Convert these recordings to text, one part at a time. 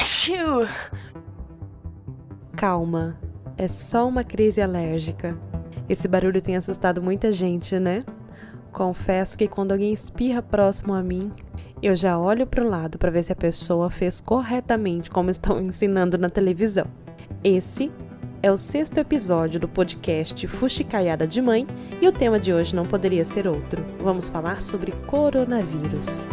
Achoo! Calma, é só uma crise alérgica. Esse barulho tem assustado muita gente, né? Confesso que quando alguém espirra próximo a mim, eu já olho para o lado para ver se a pessoa fez corretamente como estão ensinando na televisão. Esse é o 6º episódio do podcast Fuxicaiada de Mãe e o tema de hoje não poderia ser outro. Vamos falar sobre coronavírus.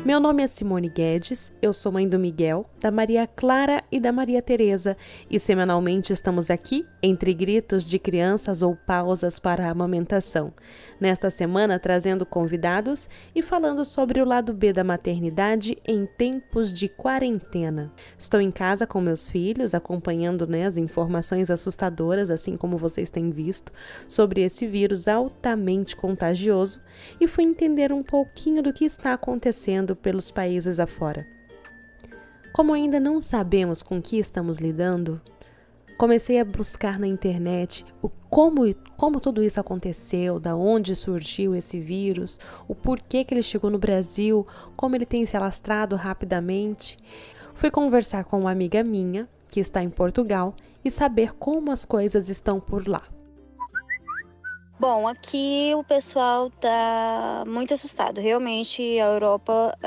Meu nome é Simone Guedes, eu sou mãe do Miguel, da Maria Clara e da Maria Tereza e semanalmente estamos aqui entre gritos de crianças ou pausas para a amamentação. Nesta semana trazendo convidados e falando sobre o lado B da maternidade em tempos de quarentena. Estou em casa com meus filhos acompanhando as informações assustadoras, assim como vocês têm visto, sobre esse vírus altamente contagioso e fui entender um pouquinho do que está acontecendo pelos países afora. Como ainda não sabemos com que estamos lidando, comecei a buscar na internet como tudo isso aconteceu, da onde surgiu esse vírus, o porquê que ele chegou no Brasil, como ele tem se alastrado rapidamente. Fui conversar com uma amiga minha, que está em Portugal, e saber como as coisas estão por lá. Bom, aqui o pessoal tá muito assustado. Realmente a Europa,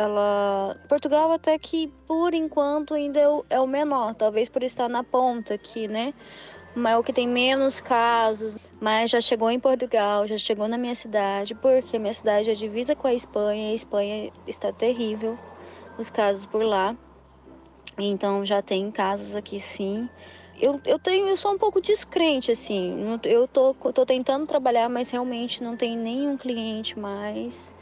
Portugal até que por enquanto ainda é o menor, talvez por estar na ponta aqui, né? Mas é o que tem menos casos, mas já chegou em Portugal, já chegou na minha cidade, porque a minha cidade é divisa com a Espanha e a Espanha está terrível, os casos por lá. Então já tem casos aqui sim. Eu sou um pouco descrente, assim. Eu tô tentando trabalhar, mas realmente não tem nenhum cliente mais.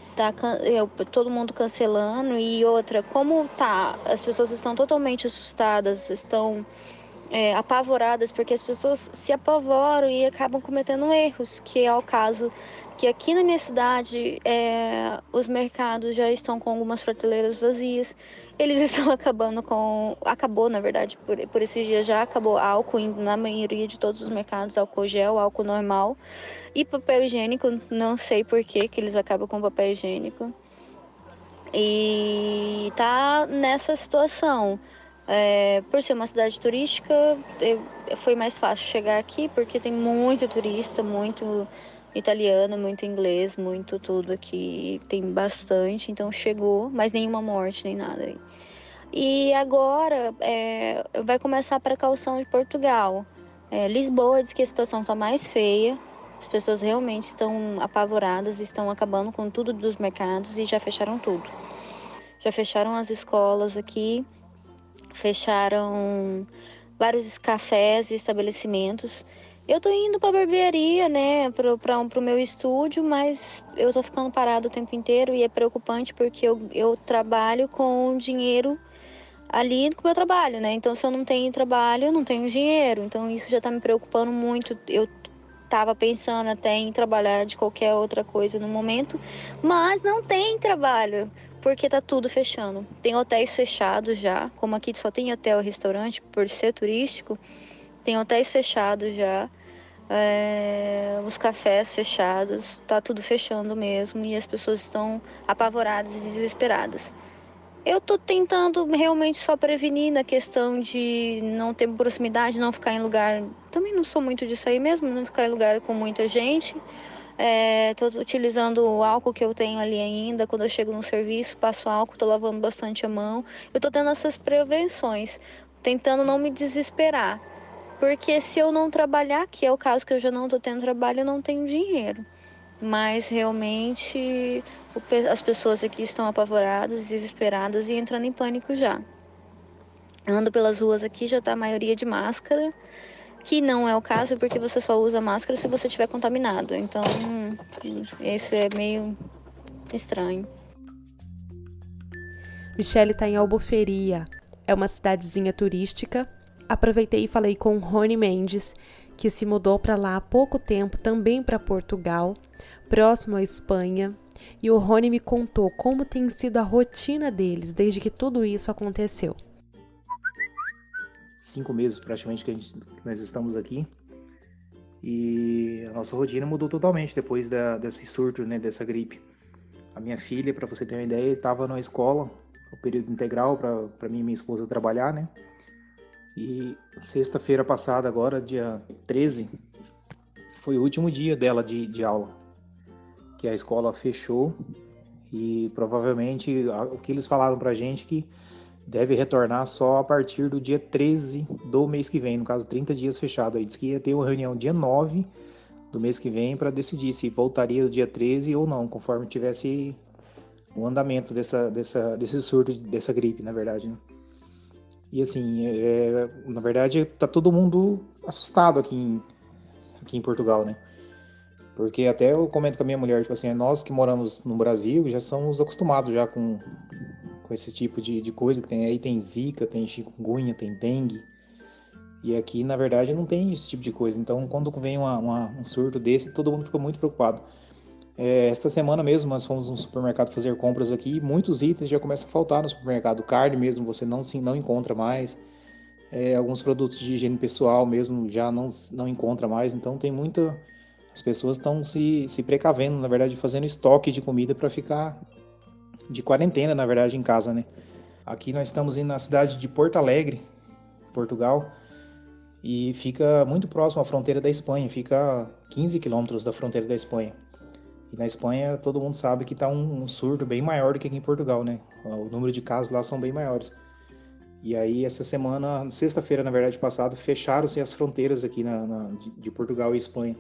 Todo mundo cancelando. E outra, como tá? As pessoas estão totalmente assustadas, estão apavoradas, porque as pessoas se apavoram e acabam cometendo erros, que é o caso que aqui na minha cidade os mercados já estão com algumas prateleiras vazias. Eles estão acabou na verdade, por esses dias já acabou álcool na maioria de todos os mercados, álcool gel, álcool normal e papel higiênico, não sei por que eles acabam com papel higiênico. E tá nessa situação. Por ser uma cidade turística, foi mais fácil chegar aqui, porque tem muito turista, muito italiano, muito inglês, muito tudo aqui, tem bastante, então chegou, mas nenhuma morte, nem nada. E agora vai começar a precaução de Portugal. Lisboa diz que a situação está mais feia, as pessoas realmente estão apavoradas, estão acabando com tudo dos mercados e já fecharam tudo. Já fecharam as escolas aqui, fecharam vários cafés e estabelecimentos. Eu tô indo pra barbearia, né, pro meu estúdio, mas eu tô ficando parada o tempo inteiro e é preocupante porque eu trabalho com dinheiro ali com o meu trabalho, né? Então, se eu não tenho trabalho, eu não tenho dinheiro. Então, isso já tá me preocupando muito. Eu tava pensando até em trabalhar de qualquer outra coisa no momento, mas não tem trabalho, porque tá tudo fechando. Tem hotéis fechados já, como aqui só tem hotel e restaurante por ser turístico, tem hotéis fechados já, os cafés fechados, tá tudo fechando mesmo e as pessoas estão apavoradas e desesperadas. Eu tô tentando realmente só prevenir na questão de não ter proximidade, não ficar em lugar... Também não sou muito disso aí mesmo, não ficar em lugar com muita gente. Tô utilizando o álcool que eu tenho ali ainda. Quando eu chego no serviço, passo álcool, tô lavando bastante a mão. Eu tô tendo essas prevenções, tentando não me desesperar. Porque se eu não trabalhar, que é o caso que eu já não tô tendo trabalho, eu não tenho dinheiro. Mas realmente as pessoas aqui estão apavoradas, desesperadas e entrando em pânico já. Ando pelas ruas aqui, já tá a maioria de máscara, que não é o caso porque você só usa máscara se você estiver contaminado. Então, isso é meio estranho. Michele está em Albufeira, é uma cidadezinha turística. Aproveitei e falei com Rony Mendes, que se mudou para lá há pouco tempo, também para Portugal, próximo à Espanha. E o Rony me contou como tem sido a rotina deles desde que tudo isso aconteceu. 5 meses praticamente que nós estamos aqui. E a nossa rotina mudou totalmente depois desse surto, né, dessa gripe. A minha filha, para você ter uma ideia, estava na escola o período integral para mim e minha esposa trabalhar, né? E sexta-feira passada, agora, dia 13, foi o último dia dela de aula, que a escola fechou e provavelmente o que eles falaram pra gente que deve retornar só a partir do dia 13 do mês que vem, no caso 30 dias fechado. Aí diz que ia ter uma reunião dia 9 do mês que vem para decidir se voltaria no dia 13 ou não, conforme tivesse o andamento desse surto, dessa gripe, na verdade, né? E assim, na verdade, tá todo mundo assustado aqui em Portugal, né? Porque até eu comento com a minha mulher, tipo assim, nós que moramos no Brasil já somos acostumados já com esse tipo de coisa que tem aí, tem zika, tem chikungunya, tem dengue. E aqui, na verdade, não tem esse tipo de coisa. Então, quando vem um surto desse, todo mundo fica muito preocupado. Esta semana mesmo, nós fomos no supermercado fazer compras aqui e muitos itens já começam a faltar no supermercado. Carne mesmo, você não encontra mais. Alguns produtos de higiene pessoal mesmo já não encontra mais. Então, tem muita... As pessoas estão se precavendo, na verdade, fazendo estoque de comida para ficar de quarentena, na verdade, em casa, né? Aqui nós estamos na cidade de Porto Alegre, Portugal, e fica muito próximo à fronteira da Espanha, fica a 15 quilômetros da fronteira da Espanha. E na Espanha todo mundo sabe que está um surto bem maior do que aqui em Portugal, né? O número de casos lá são bem maiores. E aí essa semana, sexta-feira, na verdade, passada, fecharam-se as fronteiras aqui de Portugal e Espanha.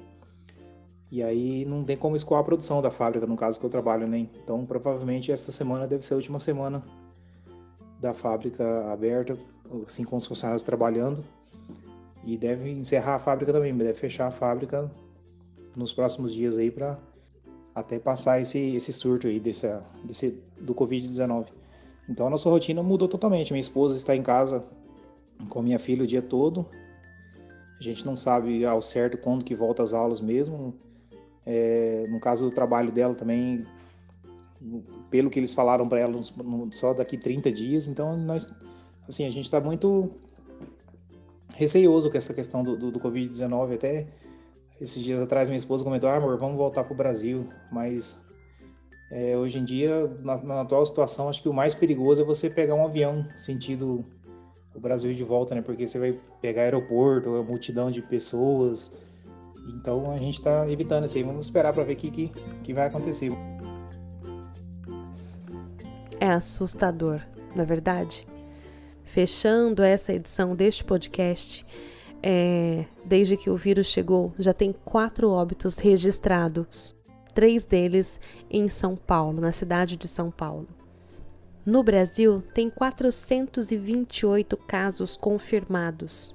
E aí não tem como escoar a produção da fábrica, no caso que eu trabalho, né? Então provavelmente esta semana deve ser a última semana da fábrica aberta, assim com os funcionários trabalhando. E deve encerrar a fábrica também, deve fechar a fábrica nos próximos dias aí para até passar esse surto aí do Covid-19. Então a nossa rotina mudou totalmente. Minha esposa está em casa com minha filha o dia todo. A gente não sabe ao certo quando que volta às aulas mesmo. No caso do trabalho dela também, pelo que eles falaram para ela, só daqui 30 dias. Então a gente está muito receioso com essa questão do Covid-19. Até esses dias atrás minha esposa comentou, amor, vamos voltar pro Brasil. Mas hoje em dia, na atual situação, acho que o mais perigoso é você pegar um avião sentido o Brasil de volta, né? Porque você vai pegar aeroporto, multidão de pessoas. Então a gente está evitando isso aí. Vamos esperar para ver o que vai acontecer. É assustador, não é verdade? Fechando essa edição deste podcast, desde que o vírus chegou, já tem 4 óbitos registrados. 3 deles em São Paulo, na cidade de São Paulo. No Brasil, tem 428 casos confirmados.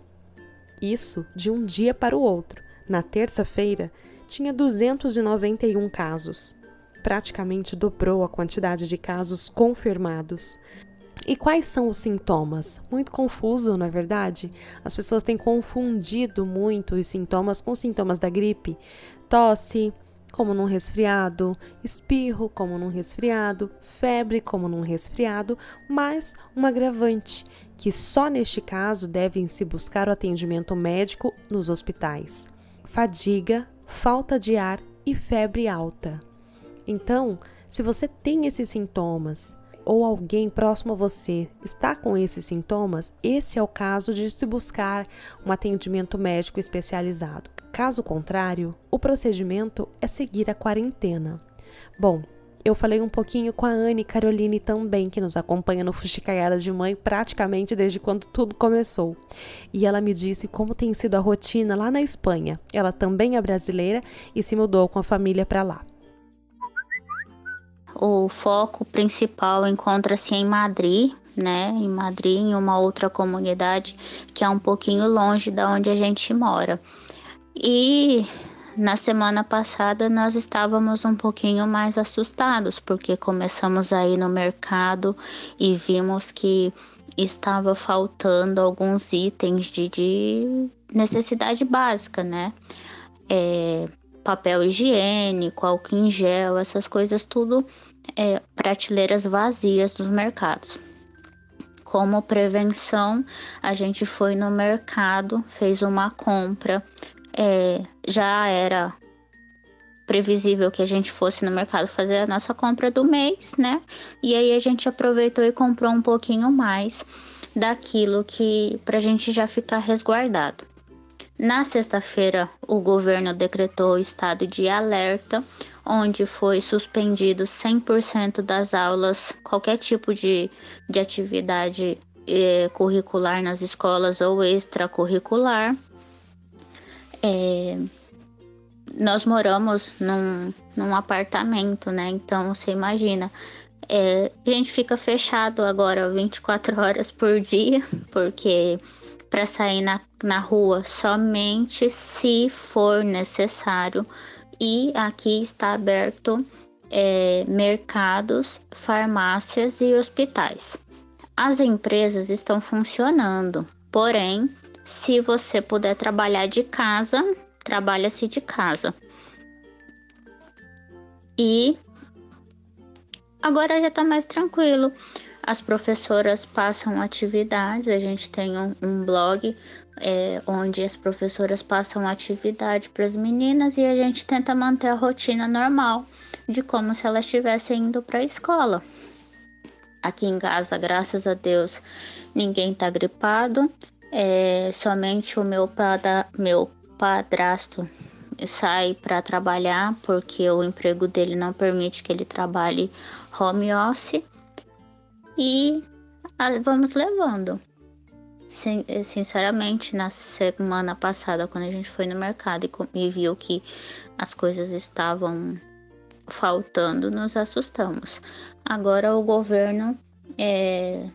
Isso de um dia para o outro. Na terça-feira, tinha 291 casos. Praticamente dobrou a quantidade de casos confirmados. E quais são os sintomas? Muito confuso, não é verdade? As pessoas têm confundido muito os sintomas com os sintomas da gripe. Tosse, como num resfriado, espirro, como num resfriado, febre, como num resfriado, mas um agravante, que só neste caso devem se buscar o atendimento médico nos hospitais. Fadiga, falta de ar e febre alta. Então, se você tem esses sintomas ou alguém próximo a você está com esses sintomas, esse é o caso de se buscar um atendimento médico especializado. Caso contrário, o procedimento é seguir a quarentena. Bom, eu falei um pouquinho com a Anne Caroline também, que nos acompanha no Fuxicaiada de Mãe praticamente desde quando tudo começou. E ela me disse como tem sido a rotina lá na Espanha. Ela também é brasileira e se mudou com a família para lá. O foco principal encontra-se em Madrid, né? Em Madrid, em uma outra comunidade que é um pouquinho longe da onde a gente mora. E na semana passada nós estávamos um pouquinho mais assustados, porque começamos a ir no mercado e vimos que estava faltando alguns itens de necessidade básica, né? Papel higiênico, álcool em gel, essas coisas tudo, prateleiras vazias dos mercados. Como prevenção, a gente foi no mercado, fez uma compra, já era previsível que a gente fosse no mercado fazer a nossa compra do mês, né? E aí a gente aproveitou e comprou um pouquinho mais daquilo que pra gente já ficar resguardado. Na sexta-feira, o governo decretou o estado de alerta, onde foi suspendido 100% das aulas, qualquer tipo de atividade curricular nas escolas ou extracurricular. Nós moramos num apartamento, né? Então, você imagina, a gente fica fechado agora 24 horas por dia, porque para sair na rua somente se for necessário. E aqui está aberto mercados, farmácias e hospitais. As empresas estão funcionando, porém, se você puder trabalhar de casa, trabalha-se de casa. E agora já está mais tranquilo. As professoras passam atividades, a gente tem um blog onde as professoras passam atividade para as meninas e a gente tenta manter a rotina normal, de como se elas estivessem indo para a escola. Aqui em casa, graças a Deus, ninguém está gripado, somente o meu padrasto sai para trabalhar, porque o emprego dele não permite que ele trabalhe home office. E vamos levando. Sinceramente, na semana passada, quando a gente foi no mercado e viu que as coisas estavam faltando, nos assustamos. Agora o governo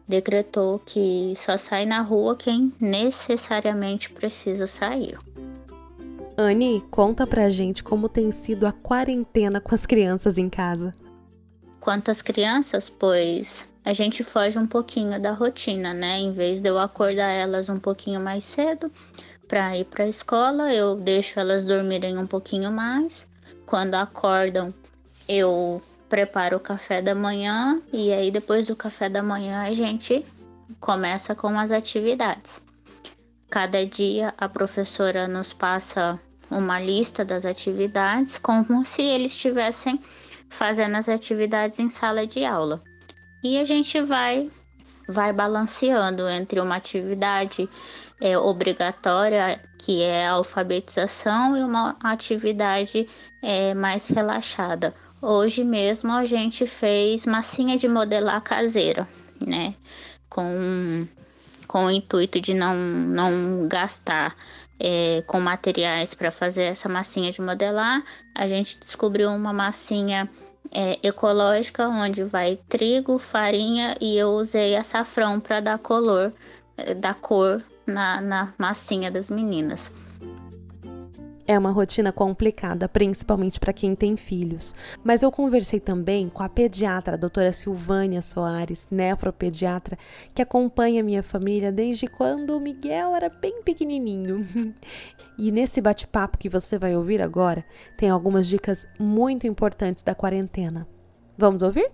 decretou que só sai na rua quem necessariamente precisa sair. Anne, conta pra gente como tem sido a quarentena com as crianças em casa. Quanto às crianças, pois a gente foge um pouquinho da rotina, né? Em vez de eu acordar elas um pouquinho mais cedo para ir para a escola, eu deixo elas dormirem um pouquinho mais. Quando acordam, eu preparo o café da manhã e aí depois do café da manhã a gente começa com as atividades. Cada dia a professora nos passa uma lista das atividades, como se eles estivessem fazendo as atividades em sala de aula. E a gente vai balanceando entre uma atividade obrigatória, que é a alfabetização, e uma atividade mais relaxada. Hoje mesmo a gente fez massinha de modelar caseira, né? Com o intuito de não gastar com materiais para fazer essa massinha de modelar. A gente descobriu uma massinha ecológica, onde vai trigo, farinha, e eu usei açafrão para dar cor na massinha das meninas. É uma rotina complicada, principalmente para quem tem filhos. Mas eu conversei também com a pediatra, a doutora Silvânia Soares, nefropediatra, que acompanha minha família desde quando o Miguel era bem pequenininho. E nesse bate-papo que você vai ouvir agora, tem algumas dicas muito importantes da quarentena. Vamos ouvir?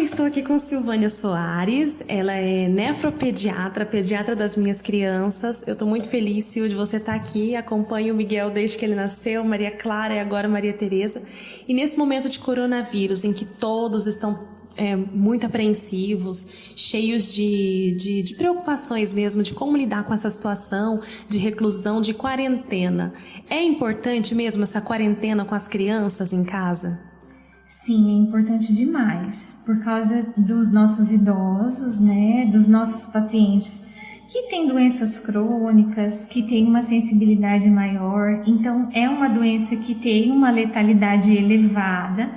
Estou aqui com Silvânia Soares, ela é nefropediatra, pediatra das minhas crianças. Eu estou muito feliz, Sil, de você estar aqui. Acompanho o Miguel desde que ele nasceu, Maria Clara e agora Maria Tereza. E nesse momento de coronavírus, em que todos estão muito apreensivos, cheios de preocupações mesmo, de como lidar com essa situação de reclusão, de quarentena. É importante mesmo essa quarentena com as crianças em casa? Sim, é importante demais, por causa dos nossos idosos, né, dos nossos pacientes que têm doenças crônicas, que têm uma sensibilidade maior. Então, é uma doença que tem uma letalidade elevada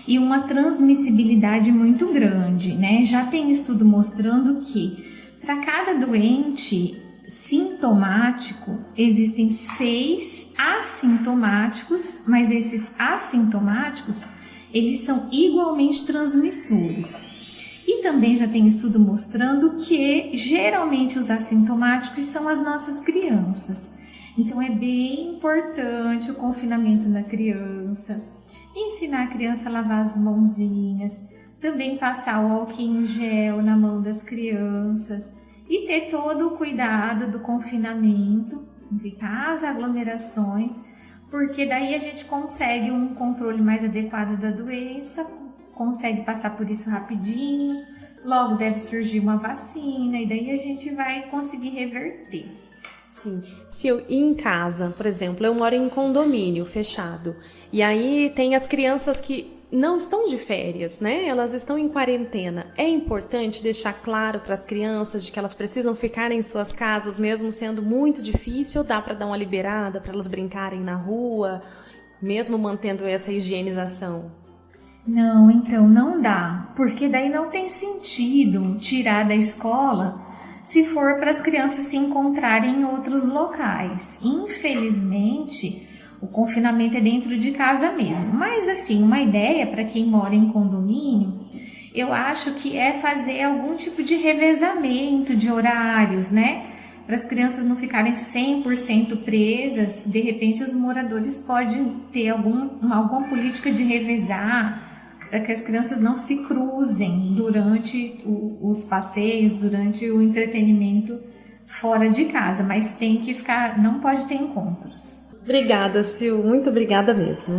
e uma transmissibilidade muito grande, né? Já tem estudo mostrando que para cada doente sintomático, existem 6 assintomáticos, mas esses assintomáticos eles são igualmente transmissores. E também já tem estudo mostrando que geralmente os assintomáticos são as nossas crianças. Então é bem importante o confinamento da criança, ensinar a criança a lavar as mãozinhas, também passar o álcool em gel na mão das crianças e ter todo o cuidado do confinamento, evitar as aglomerações, porque daí a gente consegue um controle mais adequado da doença, consegue passar por isso rapidinho, logo deve surgir uma vacina e daí a gente vai conseguir reverter. Sim, se eu ir em casa, por exemplo, eu moro em condomínio fechado, e aí tem as crianças que não estão de férias, né? Elas estão em quarentena. É importante deixar claro para as crianças de que elas precisam ficar em suas casas, mesmo sendo muito difícil, ou dá para dar uma liberada para elas brincarem na rua, mesmo mantendo essa higienização? Não, então não dá, porque daí não tem sentido tirar da escola se for para as crianças se encontrarem em outros locais. Infelizmente, o confinamento é dentro de casa mesmo. Mas assim, uma ideia para quem mora em condomínio, eu acho que é fazer algum tipo de revezamento de horários, né? Para as crianças não ficarem 100% presas, de repente os moradores podem ter alguma política de revezar, para que as crianças não se cruzem durante os passeios, durante o entretenimento fora de casa, mas tem que ficar, não pode ter encontros. Obrigada, Sil, muito obrigada mesmo.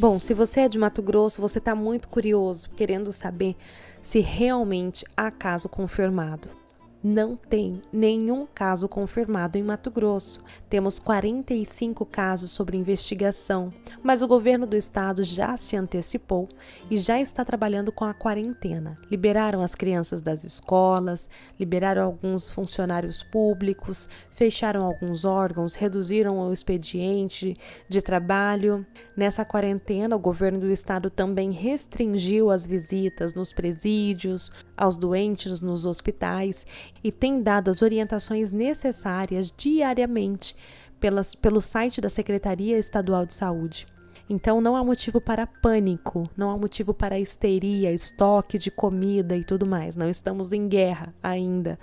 Bom, se você é de Mato Grosso, você está muito curioso, querendo saber se realmente há caso confirmado. Não tem nenhum caso confirmado em Mato Grosso. Temos 45 casos sobre investigação, mas o governo do estado já se antecipou e já está trabalhando com a quarentena. Liberaram as crianças das escolas, liberaram alguns funcionários públicos, fecharam alguns órgãos, reduziram o expediente de trabalho. Nessa quarentena, o governo do estado também restringiu as visitas nos presídios, aos doentes nos hospitais e tem dado as orientações necessárias diariamente pelo site da Secretaria Estadual de Saúde. Então não há motivo para pânico, não há motivo para histeria, estoque de comida e tudo mais. Não estamos em guerra ainda.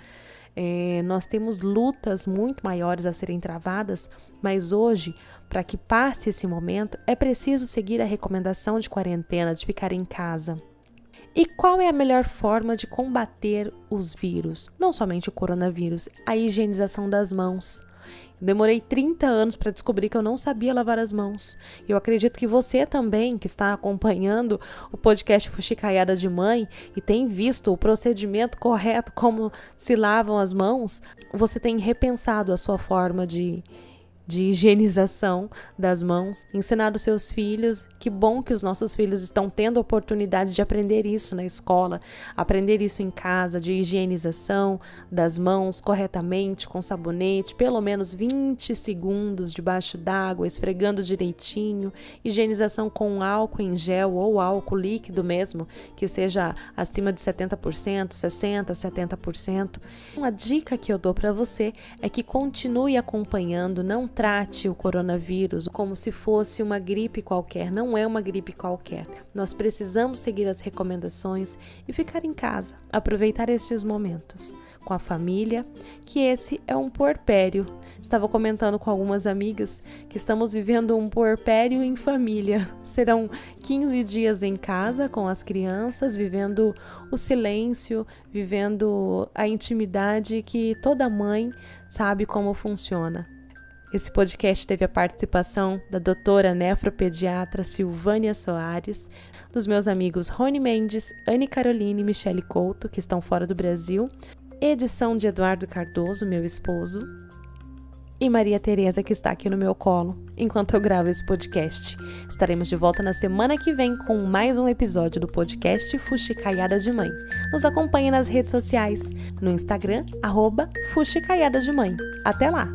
Nós temos lutas muito maiores a serem travadas, mas hoje, para que passe esse momento, é preciso seguir a recomendação de quarentena, de ficar em casa. E qual é a melhor forma de combater os vírus? Não somente o coronavírus, a higienização das mãos. Demorei 30 anos para descobrir que eu não sabia lavar as mãos. Eu acredito que você também, que está acompanhando o podcast Fuxicaiada de Mãe e tem visto o procedimento correto, como se lavam as mãos, você tem repensado a sua forma de higienização das mãos, ensinar os seus filhos. Que bom que os nossos filhos estão tendo a oportunidade de aprender isso na escola, aprender isso em casa, de higienização das mãos corretamente, com sabonete, pelo menos 20 segundos debaixo d'água, esfregando direitinho, higienização com álcool em gel ou álcool líquido mesmo, que seja acima de 70%, 60%, 70%. Uma dica que eu dou para você é que continue acompanhando, não trate o coronavírus como se fosse uma gripe qualquer. Não é uma gripe qualquer. Nós precisamos seguir as recomendações e ficar em casa, aproveitar estes momentos com a família, que esse é um puerpério. Estava comentando com algumas amigas que estamos vivendo um puerpério em família. Serão 15 dias em casa com as crianças, vivendo o silêncio, vivendo a intimidade que toda mãe sabe como funciona. Esse podcast teve a participação da doutora nefropediatra Silvânia Soares, dos meus amigos Rony Mendes, Anne Caroline e Michele Couto, que estão fora do Brasil, edição de Eduardo Cardoso, meu esposo, e Maria Tereza, que está aqui no meu colo, enquanto eu gravo esse podcast. Estaremos de volta na semana que vem com mais um episódio do podcast Fuxicaiada de Mãe. Nos acompanhe nas redes sociais, no Instagram, @Fuxicaiada de Mãe. Até lá!